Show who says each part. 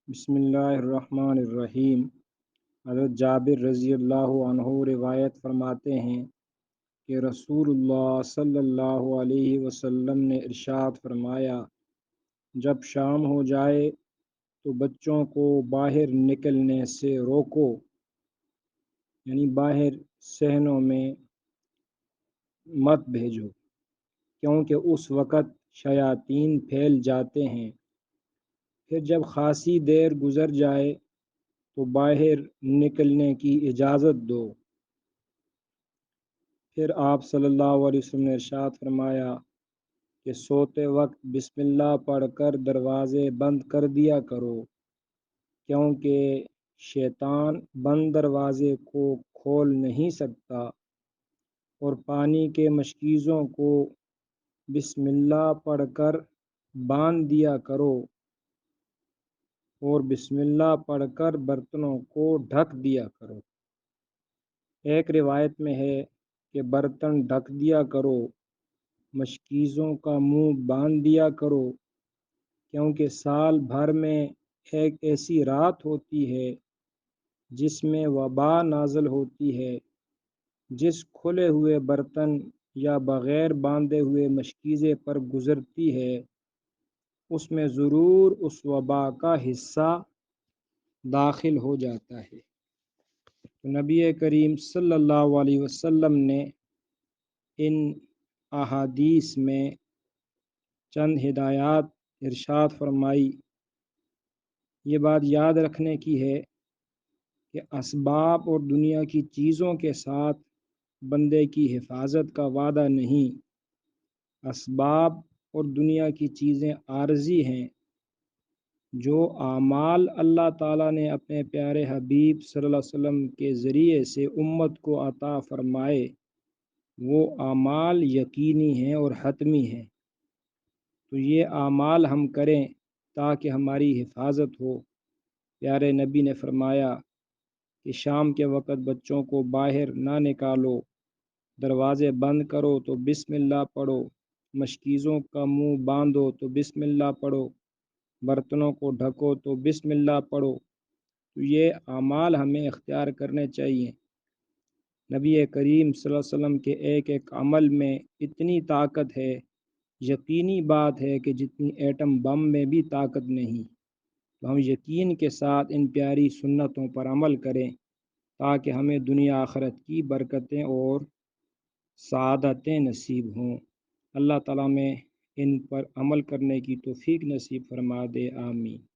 Speaker 1: بسم اللہ الرحمن الرحیم۔ حضرت جابر رضی اللہ عنہ روایت فرماتے ہیں کہ رسول اللہ صلی اللہ علیہ وسلم نے ارشاد فرمایا، جب شام ہو جائے تو بچوں کو باہر نکلنے سے روکو، یعنی باہر صحنوں میں مت بھیجو، کیونکہ اس وقت شیاطین پھیل جاتے ہیں۔ پھر جب خاصی دیر گزر جائے تو باہر نکلنے کی اجازت دو۔ پھر آپ صلی اللہ علیہ وسلم نے ارشاد فرمایا کہ سوتے وقت بسم اللہ پڑھ کر دروازے بند کر دیا کرو، کیونکہ شیطان بند دروازے کو کھول نہیں سکتا، اور پانی کے مشکیزوں کو بسم اللہ پڑھ کر باندھ دیا کرو، اور بسم اللہ پڑھ کر برتنوں کو ڈھک دیا کرو۔ ایک روایت میں ہے کہ برتن ڈھک دیا کرو، مشکیزوں کا منہ باندھ دیا کرو، کیونکہ سال بھر میں ایک ایسی رات ہوتی ہے جس میں وبا نازل ہوتی ہے۔ جس کھلے ہوئے برتن یا بغیر باندھے ہوئے مشکیزے پر گزرتی ہے، اس میں ضرور اس وبا کا حصہ داخل ہو جاتا ہے۔ تو نبی کریم صلی اللہ علیہ وسلم نے ان احادیث میں چند ہدایات ارشاد فرمائی۔ یہ بات یاد رکھنے کی ہے کہ اسباب اور دنیا کی چیزوں کے ساتھ بندے کی حفاظت کا وعدہ نہیں۔ اسباب اور دنیا کی چیزیں عارضی ہیں۔ جو اعمال اللہ تعالیٰ نے اپنے پیارے حبیب صلی اللہ علیہ وسلم کے ذریعے سے امت کو عطا فرمائے، وہ اعمال یقینی ہیں اور حتمی ہیں۔ تو یہ اعمال ہم کریں تاکہ ہماری حفاظت ہو۔ پیارے نبی نے فرمایا کہ شام کے وقت بچوں کو باہر نہ نکالو، دروازے بند کرو تو بسم اللہ پڑھو، مشکیزوں کا منہ باندھو تو بسم اللہ پڑھو، برتنوں کو ڈھکو تو بسم اللہ پڑھو۔ تو یہ اعمال ہمیں اختیار کرنے چاہیے۔ نبی کریم صلی اللہ علیہ وسلم کے ایک ایک عمل میں اتنی طاقت ہے، یقینی بات ہے کہ جتنی ایٹم بم میں بھی طاقت نہیں۔ تو ہم یقین کے ساتھ ان پیاری سنتوں پر عمل کریں تاکہ ہمیں دنیا آخرت کی برکتیں اور سعادتیں نصیب ہوں۔ اللہ تعالیٰ میں ان پر عمل کرنے کی توفیق نصیب فرما دے، آمین۔